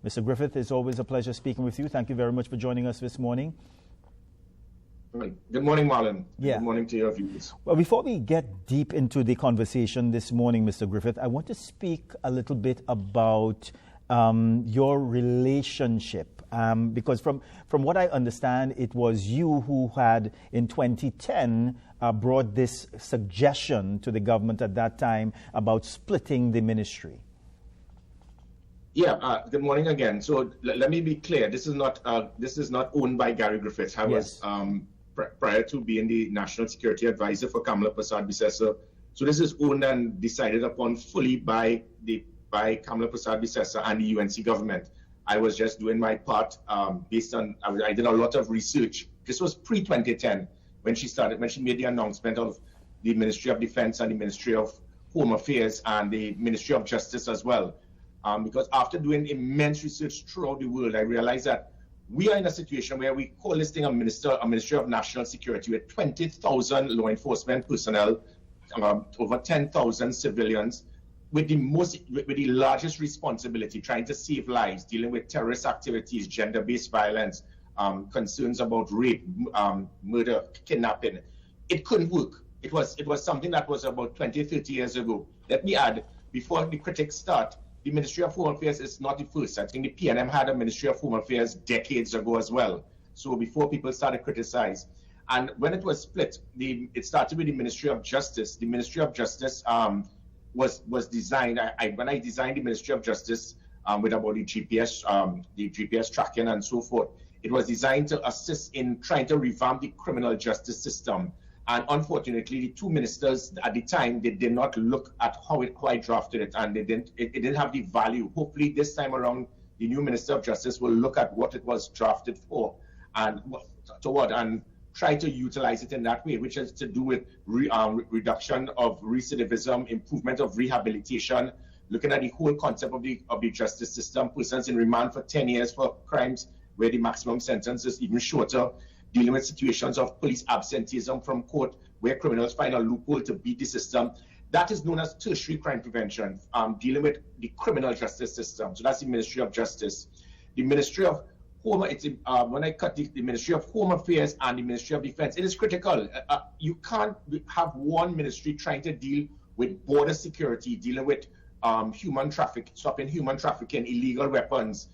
Mr. Griffith, it's always a pleasure speaking with you. Thank you very much for joining us this morning. Good morning, Marlon. Yeah. Good morning to your viewers. Well, before we get deep into the conversation this morning, Mr. Griffith, I want to speak a little bit about your relationship. Because from what I understand, it was you who had, in 2010, brought this suggestion to the government at that time about splitting the ministry. Yeah, good morning again. So let me be clear. This is not owned by Gary Griffith. I was prior to being the National Security Advisor for Kamala Persad-Bissessar. So this is owned and decided upon fully by Kamala Persad-Bissessar and the UNC government. I was just doing my part based on, I did a lot of research. This was pre-2010 when she made the announcement of the Ministry of Defense and the Ministry of Home Affairs and the Ministry of Justice as well. Because after doing immense research throughout the world, I realized that we are in a situation where we co-listing a Ministry of National Security with 20,000 law enforcement personnel, over 10,000 civilians, with the largest responsibility, trying to save lives, dealing with terrorist activities, gender-based violence, concerns about rape, murder, kidnapping. It couldn't work. It was something that was about 20, 30 years ago. Let me add, before the critics start, the Ministry of Home Affairs is not the first. I think the PNM had a Ministry of Home Affairs decades ago as well. So before people started to criticize. And when it was split, it started with the Ministry of Justice. The Ministry of Justice was designed, when I designed the Ministry of Justice with about the GPS tracking and so forth, it was designed to assist in trying to revamp the criminal justice system. And unfortunately, the two ministers at the time, they did not look at how I drafted it, and it didn't have the value. Hopefully this time around, the new Minister of Justice will look at what it was drafted for and try to utilize it in that way, which is to do with reduction of recidivism, improvement of rehabilitation, looking at the whole concept of the justice system, persons in remand for 10 years for crimes where the maximum sentence is even shorter, dealing with situations of police absenteeism from court where criminals find a loophole to beat the system. That is known as tertiary crime prevention, dealing with the criminal justice system. So that's the Ministry of Justice. The Ministry of Home, when I cut the Ministry of Home Affairs and the Ministry of Defense, it is critical. You can't have one ministry trying to deal with border security, dealing with human trafficking, stopping human trafficking, illegal weapons,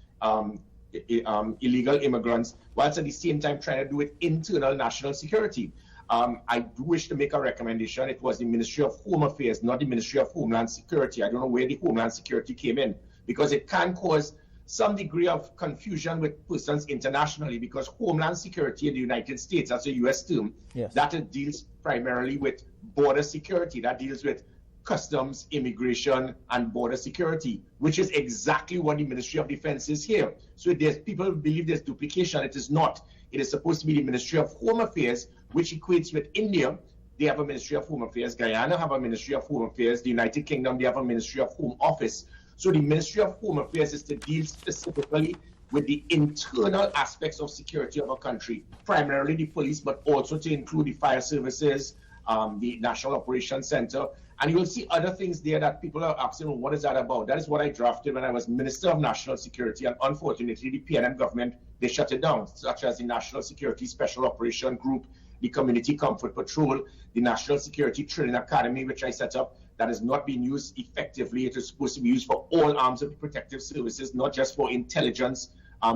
illegal immigrants, whilst at the same time trying to do with internal national security. I do wish to make a recommendation. It was the Ministry of Home Affairs, not the Ministry of Homeland Security. I don't know where the Homeland Security came in, because it can cause some degree of confusion with persons internationally, because Homeland Security in the United States, that's a US term, that deals primarily with border security, that deals with customs, immigration, and border security, which is exactly what the Ministry of Defense is here. So people believe there's duplication. It is not. It is supposed to be the Ministry of Home Affairs, which equates with India. They have a Ministry of Home Affairs. Guyana have a Ministry of Home Affairs. The United Kingdom, they have a Ministry of Home Office. So the Ministry of Home Affairs is to deal specifically with the internal aspects of security of a country, primarily the police, but also to include the fire services, the National Operations Center. And you'll see other things there that people are asking, well, what is that about? That is what I drafted when I was Minister of National Security. And unfortunately, the PNM government, they shut it down, such as the National Security Special Operation Group, the Community Comfort Patrol, the National Security Training Academy, which I set up, that is not being used effectively. It is supposed to be used for all arms of the protective services, not just for intelligence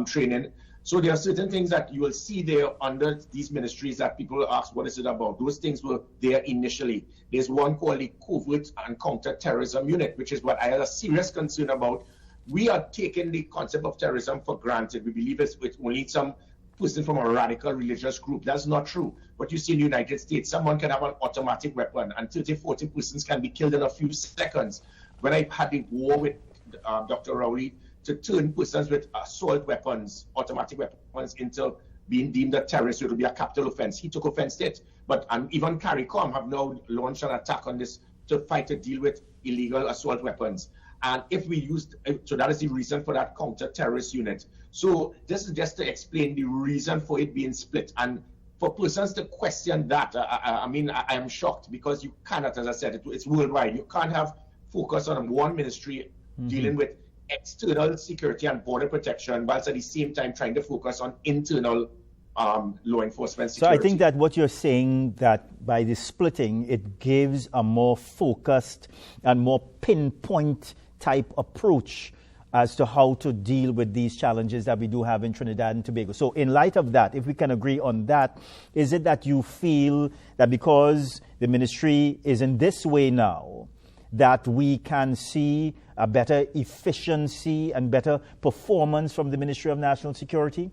training. So there are certain things that you will see there under these ministries that people ask, what is it about? Those things were there initially. There's one called the Covert and Counter-Terrorism Unit, which is what I have a serious concern about. We are taking the concept of terrorism for granted. We believe it's only some person from a radical religious group. That's not true. But you see in the United States, someone can have an automatic weapon and 30, 40 persons can be killed in a few seconds. When I had the war with Dr. Rowley, to turn persons with assault weapons, automatic weapons, into being deemed a terrorist, it would be a capital offense. He took offense to it. But even CARICOM have now launched an attack on this to deal with illegal assault weapons. And if we used, so that is the reason for that counter-terrorist unit. So this is just to explain the reason for it being split. And for persons to question that, I am shocked, because you cannot, as I said, it's worldwide. You can't have focus on one ministry dealing with external security and border protection, whilst at the same time trying to focus on internal law enforcement security. So I think that what you're saying, that by the splitting, it gives a more focused and more pinpoint type approach as to how to deal with these challenges that we do have in Trinidad and Tobago. So in light of that, if we can agree on that, is it that you feel that because the ministry is in this way now, that we can see a better efficiency and better performance from the Ministry of National Security?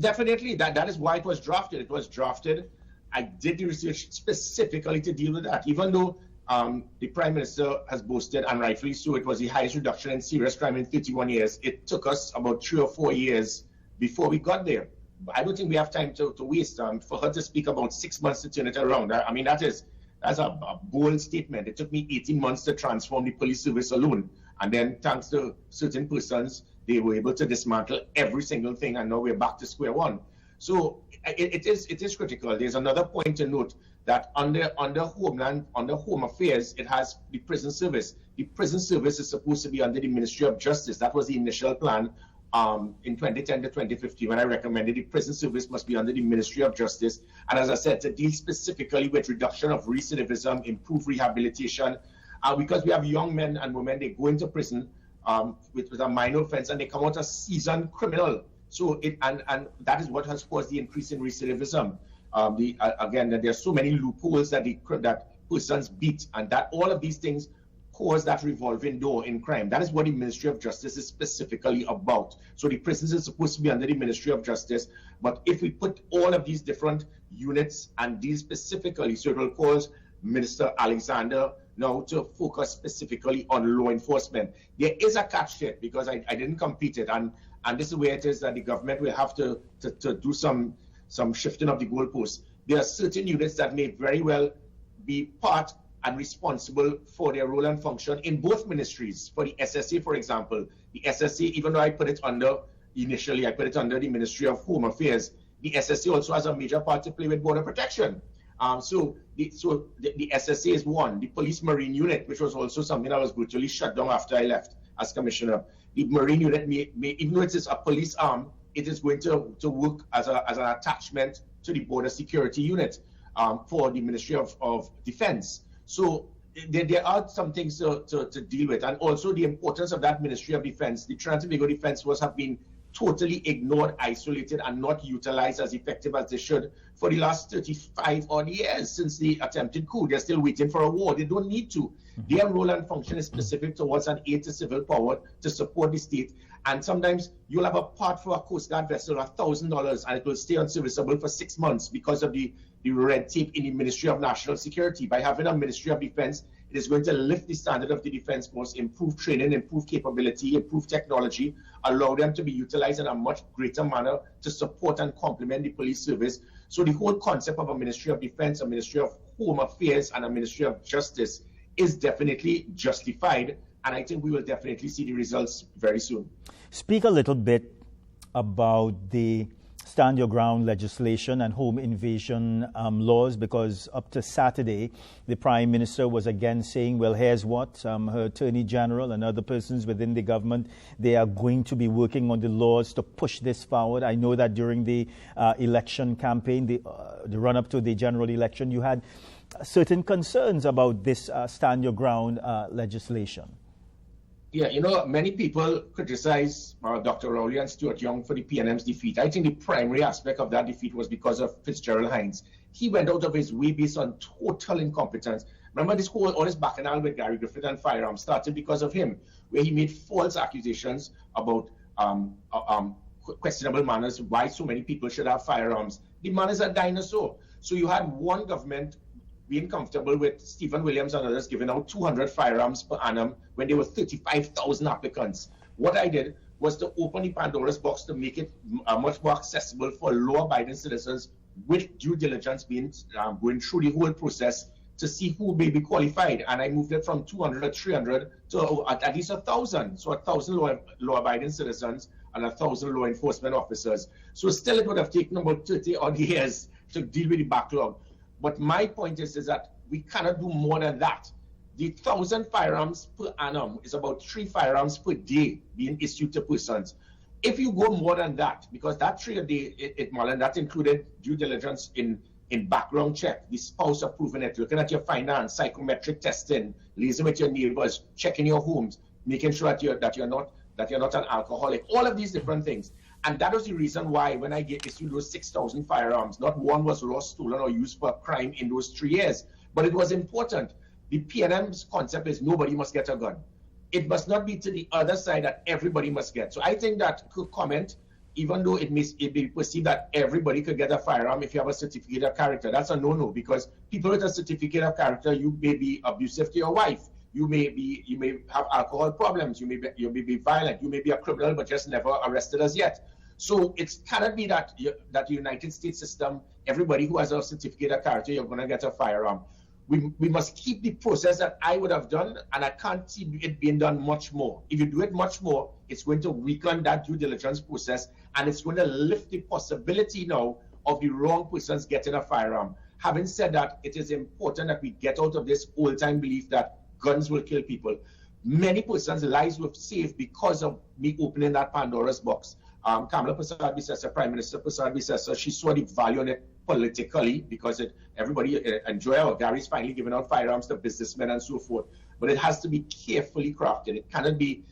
Definitely. That is why it was drafted. It was drafted. I did the research specifically to deal with that, even though the Prime Minister has boasted, and rightfully so, it was the highest reduction in serious crime in 31 years. It took us about 3 or 4 years before we got there. But I don't think we have time to waste. For her to speak about 6 months to turn it around, I mean, that's a bold statement. It took me 18 months to transform the police service alone. And then thanks to certain persons, they were able to dismantle every single thing, and now we're back to square one. So it is critical. There's another point to note, that under Home Affairs, it has the prison service. The prison service is supposed to be under the Ministry of Justice. That was the initial plan in 2010 to 2015, when I recommended the prison service must be under the Ministry of Justice. And as I said, to deal specifically with reduction of recidivism, improve rehabilitation, because we have young men and women, they go into prison with a minor offense and they come out a seasoned criminal. So and that is what has caused the increase in recidivism. Again, there are so many loopholes that persons beat, and that all of these things cause that revolving door in crime. That is what the Ministry of Justice is specifically about. So the prisons is supposed to be under the Ministry of Justice, but if we put all of these different units and deal specifically, so it will cause Minister Alexander now to focus specifically on law enforcement. There is a catch to it, because I didn't complete it, and this is where it is that the government will have to do some shifting of the goalposts. There are certain units that may very well be part and responsible for their role and function in both ministries. For the SSA, for example, the SSA, even though I put it under the Ministry of Home Affairs, the SSA also has a major part to play with border protection. So the SSA is one. The Police Marine Unit, which was also something that was brutally shut down after I left as Commissioner. The Marine Unit may even though it is a police arm, it is going to work as an attachment to the Border Security Unit for the Ministry of Defense. So there are some things to deal with, and also the importance of that Ministry of Defense. The Trinidad and Tobago Defense Force have been totally ignored, isolated, and not utilized as effective as they should for the last 35 odd years since the attempted coup. They're still waiting for a war. They don't need to. Their role and function is specific towards an aid to civil power to support the state. And sometimes you'll have a part for a Coast Guard vessel, $1,000, and it will stay unserviceable for 6 months because of the red tape in the Ministry of National Security. By having a Ministry of Defense, it is going to lift the standard of the Defense Force, improve training, improve capability, improve technology, allow them to be utilized in a much greater manner to support and complement the police service. So the whole concept of a Ministry of Defense, a Ministry of Home Affairs, and a Ministry of Justice is definitely justified. And I think we will definitely see the results very soon. Speak a little bit about the Stand Your Ground legislation and home invasion laws, because up to Saturday, the Prime Minister was again saying, well, here's what, her Attorney General and other persons within the government, they are going to be working on the laws to push this forward. I know that during the election campaign, the run-up to the general election, you had certain concerns about this Stand Your Ground legislation. Yeah, many people criticize Dr. Rowley and Stuart Young for the PNM's defeat. I think the primary aspect of that defeat was because of Fitzgerald Hines. He went out of his way based on total incompetence. Remember, all this bacchanal with Gary Griffith and Firearm started because of him, where he made false accusations about questionable manners, why so many people should have firearms. The man is a dinosaur. So you had one government being comfortable with Stephen Williams and others giving out 200 firearms per annum when there were 35,000 applicants. What I did was to open the Pandora's box to make it much more accessible for law-abiding citizens with due diligence going through the whole process to see who may be qualified. And I moved it from 200 or 300 to at least 1,000. So 1,000 law-abiding citizens and 1,000 law enforcement officers. So still it would have taken about 30 odd years to deal with the backlog. But my point is that we cannot do more than that. the 1,000 firearms per annum is about 3 firearms per day being issued to persons. If you go more than that, because that 3 a day, Marlon, that included due diligence in background check, the spouse approving it, looking at your finance, psychometric testing, liaising with your neighbors, checking your homes, making sure that you're not an alcoholic, all of these different things. And that was the reason why when I issued those 6,000 firearms, not one was lost, stolen, or used for a crime in those 3 years. But it was important. The PNM's concept is nobody must get a gun. It must not be to the other side that everybody must get. So I think that comment, even though it may be perceived that everybody could get a firearm if you have a certificate of character, that's a no-no, because people with a certificate of character, you may be abusive to your wife, you may have alcohol problems, you may be violent, you may be a criminal but just never arrested as yet. So it cannot be that the United States system, everybody who has a certificate of character, you're going to get a firearm. We must keep the process that I would have done, and I can't see it being done much more. If you do it much more, it's going to weaken that due diligence process, and it's going to lift the possibility now of the wrong persons getting a firearm. Having said that, it is important that we get out of this old-time belief that guns will kill people. Many persons' lives were saved because of me opening that Pandora's box. Kamala Persad-Bissessar, Prime Minister Persad-Bissessar, she saw the value in it politically because everybody enjoy it. Gary's finally giving out firearms to businessmen and so forth. But it has to be carefully crafted. It cannot be,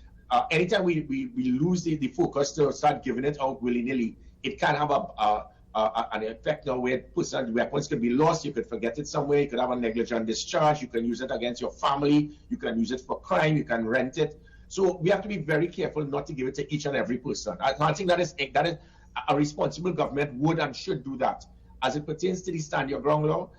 anytime we lose the focus to start giving it out willy-nilly, it can have an effect now where weapons can be lost, you could forget it somewhere, you could have a negligent discharge, you can use it against your family, you can use it for crime, you can rent it. So we have to be very careful not to give it to each and every person. I think that is a responsible government would and should do that. As it pertains to the stand your ground law,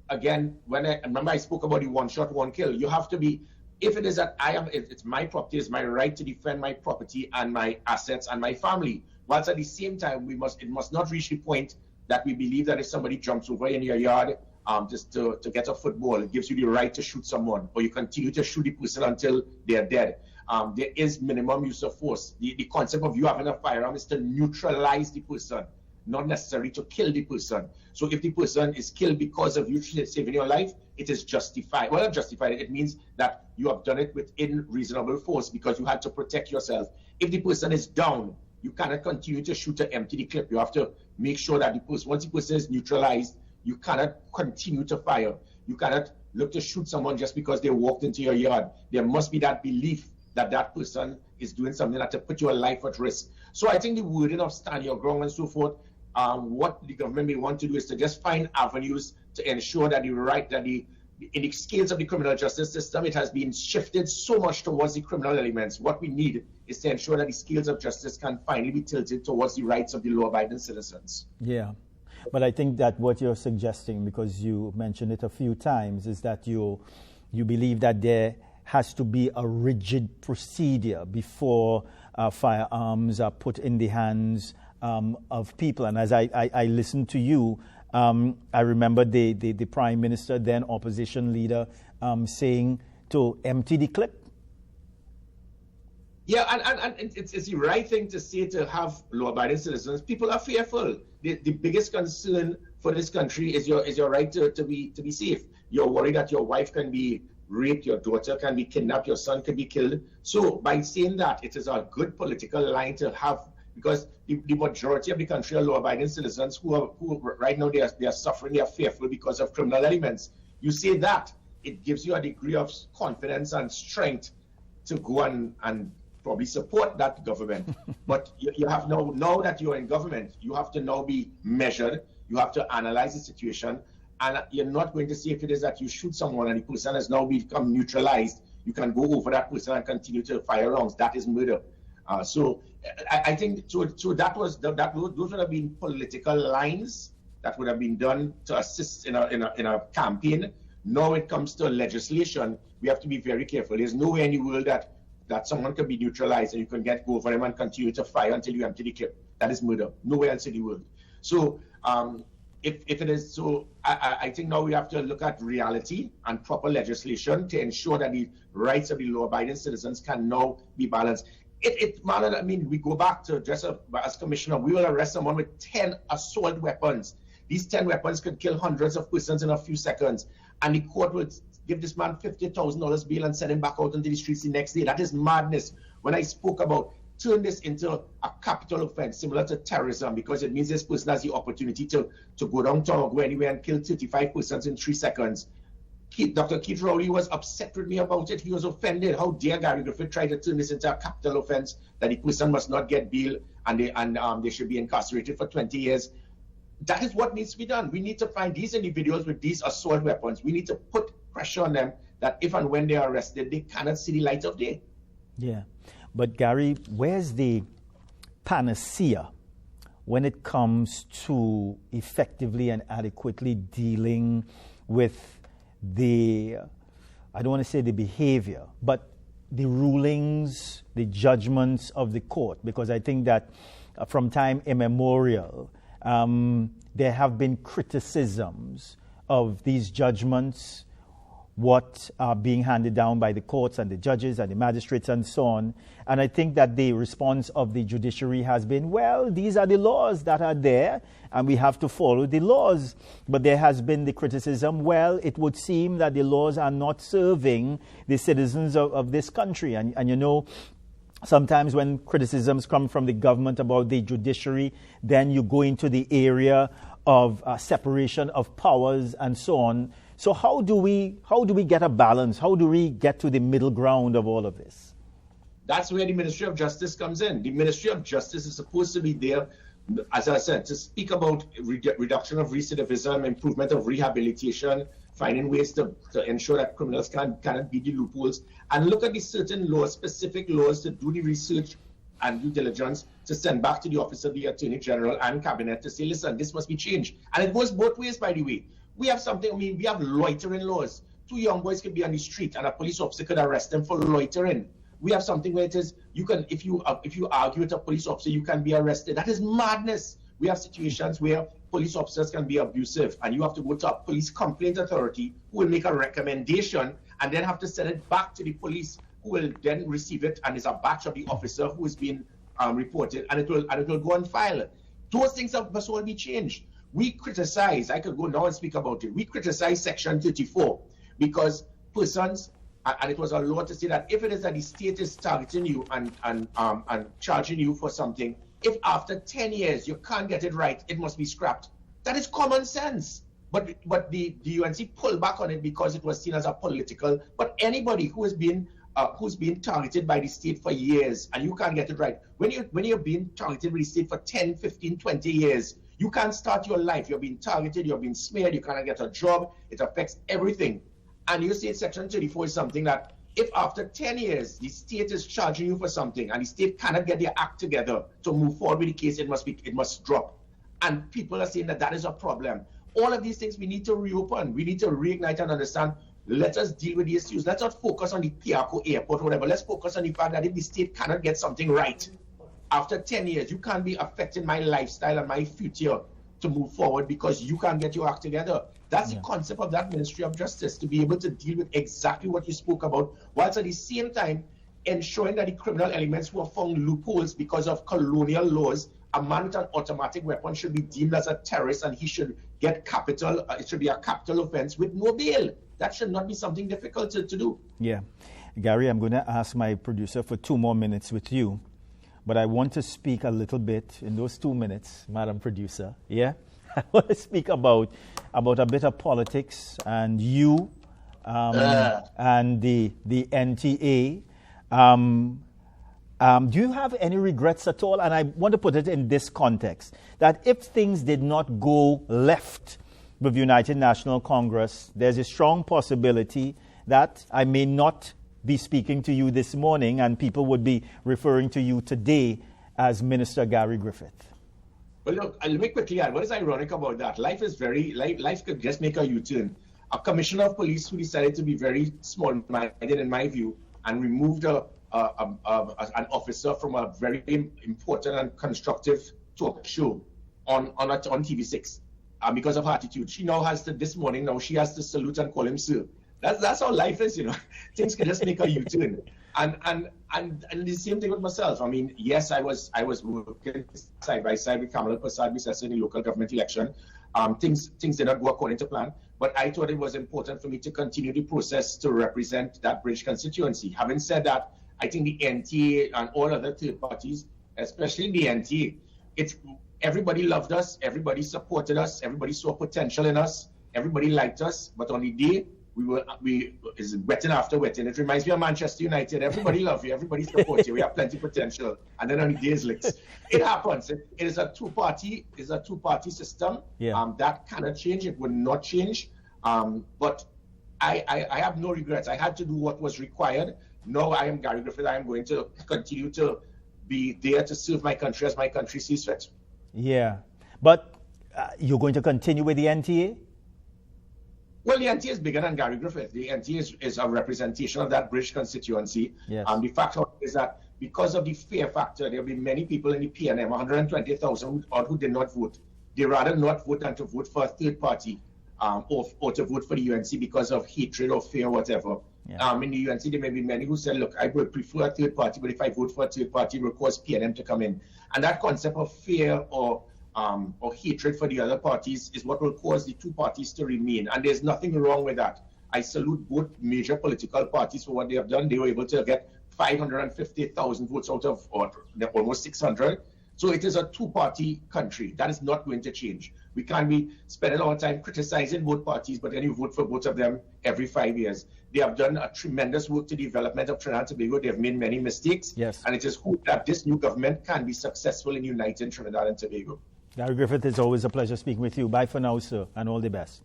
again, remember I spoke about the one shot, one kill. You have to be, if it is that it's my property, it's my right to defend my property and my assets and my family. Whilst at the same time, it must not reach the point that we believe that if somebody jumps over in your yard just to get a football, it gives you the right to shoot someone, or you continue to shoot the person until they're dead. There is minimum use of force. The concept of you having a firearm is to neutralize the person, not necessarily to kill the person. So if the person is killed because of you saving your life, it is justified. Well, not justified, it means that you have done it within reasonable force because you had to protect yourself. If the person is down, you cannot continue to shoot to empty the clip. You have to make sure that once the person is neutralized, you cannot continue to fire. You cannot look to shoot someone just because they walked into your yard. There must be that belief that that person is doing something that to put your life at risk. So I think the wording of stand your ground and so forth, what the government may want to do is to just find avenues to ensure that in the scales of the criminal justice system, it has been shifted so much towards the criminal elements. What we need is to ensure that the scales of justice can finally be tilted towards the rights of the law-abiding citizens. Yeah, but I think that what you're suggesting, because you mentioned it a few times, is that you believe that there has to be a rigid procedure before firearms are put in the hands of people. And as I listened to you, I remember the Prime Minister, then opposition leader, saying to empty the clip. Yeah, and it's the right thing to say to have law-abiding citizens. People are fearful. The biggest concern for this country is your right to be safe. You're worried that your wife can be raped, your daughter can be kidnapped, your son can be killed. So by saying that, it is a good political line to have, because the majority of the country are law-abiding citizens who right now they are suffering, they are fearful because of criminal elements. You say that, it gives you a degree of confidence and strength to go and probably support that government. But you have now that you're in government, you have to now be measured, you have to analyze the situation, and you're not going to see if it is that you shoot someone and the person has now become neutralized, you can go over that person and continue to fire rounds. That is murder. So I think those would have been political lines that would have been done to assist in a campaign. Now it comes to legislation, we have to be very careful. There's nowhere in the world that someone can be neutralized and you can go over them and continue to fire until you empty the clip. That is murder. Nowhere else in the world. So if it is so, I think now we have to look at reality and proper legislation to ensure that the rights of the law-abiding citizens can now be balanced. Marlon, I mean, we go back to just as commissioner, we will arrest someone with 10 assault weapons. These 10 weapons could kill hundreds of persons in a few seconds, and the court would give this man $50,000 bail and send him back out into the streets the next day. That is madness. When I spoke about turn this into a capital offense similar to terrorism, because it means this person has the opportunity to go downtown or go anywhere and kill 35 persons in 3 seconds. Dr. Keith Rowley was upset with me about it. He was offended. How dare Gary Griffith try to turn this into a capital offense, that the person must not get bail and they should be incarcerated for 20 years. That is what needs to be done. We need to find these individuals with these assault weapons. We need to put pressure on them that if and when they are arrested, they cannot see the light of day. Yeah. But Gary, where's the panacea when it comes to effectively and adequately dealing with the, I don't want to say the behavior, but the rulings, the judgments of the court? Because I think that from time immemorial, there have been criticisms of these judgments, what are being handed down by the courts and the judges and the magistrates and so on. And I think that the response of the judiciary has been, well, these are the laws that are there and we have to follow the laws. But there has been the criticism, well, it would seem that the laws are not serving the citizens of this country. And you know, sometimes when criticisms come from the government about the judiciary, then you go into the area of separation of powers and so on. So how do we get a balance? How do we get to the middle ground of all of this? That's where the Ministry of Justice comes in. The Ministry of Justice is supposed to be there, as I said, to speak about reduction of recidivism, improvement of rehabilitation, finding ways to ensure that criminals cannot beat the loopholes, and look at the certain laws, specific laws, to do the research and due diligence, to send back to the Office of the Attorney General and Cabinet to say, listen, this must be changed. And it goes both ways, by the way. We have something, we have loitering laws. 2 young boys could be on the street and a police officer could arrest them for loitering. We have something where it is, you can, if you argue with a police officer, you can be arrested. That is madness. We have situations where police officers can be abusive and you have to go to a police complaint authority who will make a recommendation and then have to send it back to the police, who will then receive it, and it's a batch of the officer who is being reported, and it will go on file. Those things must all be changed. We criticize, I could go now and speak about it, we criticize Section 34 because persons, and it was a law to say that if it is that the state is targeting you and charging you for something, if after 10 years you can't get it right, it must be scrapped. That is common sense. But the UNC pulled back on it because it was seen as a political, but anybody who's been targeted by the state for years and you can't get it right, when you're being targeted by the state for 10, 15, 20 years, you can't start your life. You're being targeted, you're being smeared, you cannot get a job, it affects everything. And you say Section 34 is something that if after 10 years the state is charging you for something and the state cannot get their act together to move forward with the case, it must drop. And people are saying that is a problem. All of these things we need to reopen. We need to reignite and understand. Let us deal with the issues. Let's not focus on the Piarco airport or whatever. Let's focus on the fact that if the state cannot get something right, after 10 years, you can't be affecting my lifestyle and my future to move forward because you can't get your act together. That's the concept of that Ministry of Justice, to be able to deal with exactly what you spoke about, whilst at the same time ensuring that the criminal elements who are found loopholes because of colonial laws, a man with an automatic weapon should be deemed as a terrorist and he should get capital, it should be a capital offense with no bail. That should not be something difficult to do. Yeah. Gary, I'm going to ask my producer for 2 more minutes with you. But I want to speak a little bit in those 2 minutes, Madam Producer. Yeah? I want to speak about a bit of politics and you and the NTA. Do you have any regrets at all? And I want to put it in this context, that if things did not go left with United National Congress, there's a strong possibility that I may not be speaking to you this morning and people would be referring to you today as Minister Gary Griffith. Well, look, let me quickly add, what is ironic about that? Life could just make a U-turn. A commissioner of police who decided to be very small-minded, in my view, and removed an officer from a very important and constructive talk show on TV6 because of her attitude. She now has to, this morning, she has to salute and call him sir. That's how life is, Things can just make a U-turn. And the same thing with myself. I mean, yes, I was working side by side with Kamala Prasad in the local government election. Things did not go according to plan. but I thought it was important for me to continue the process to represent that bridge constituency. Having said that, I think the NTA and all other third parties, especially the NTA, everybody loved us, everybody supported us, everybody saw potential in us, everybody liked us, but on the day, it's wetting after wetting. It reminds me of Manchester United. Everybody loves you, everybody supports you, we have plenty of potential. And then on the day, it happens. It is a two-party system. Yeah. That cannot change, it will not change. But I have no regrets. I had to do what was required. Now I am Gary Griffith. I am going to continue to be there to serve my country as my country sees fit. Yeah. But you're going to continue with the NTA? Well, the NTA is bigger than Gary Griffith. The NTA is a representation of that bridge constituency. Yes. The fact is that because of the fear factor, there will be many people in the PNM, 120,000 who did not vote. They rather not vote than to vote for a third party or to vote for the UNC because of hatred or fear or whatever. Yeah. In the UNC, there may be many who said, look, I would prefer a third party, but if I vote for a third party, it will cause PNM to come in. And that concept of fear or hatred for the other parties is what will cause the two parties to remain. And there's nothing wrong with that. I salute both major political parties for what they have done. They were able to get 550,000 votes out of almost 600. So it is a two-party country. That is not going to change. We can't be spending our time criticizing both parties, but then you vote for both of them every 5 years. They have done a tremendous work to the development of Trinidad and Tobago. They have made many mistakes. Yes. And it is hoped that this new government can be successful in uniting Trinidad and Tobago. Gary Griffith, it's always a pleasure speaking with you. Bye for now, sir, and all the best.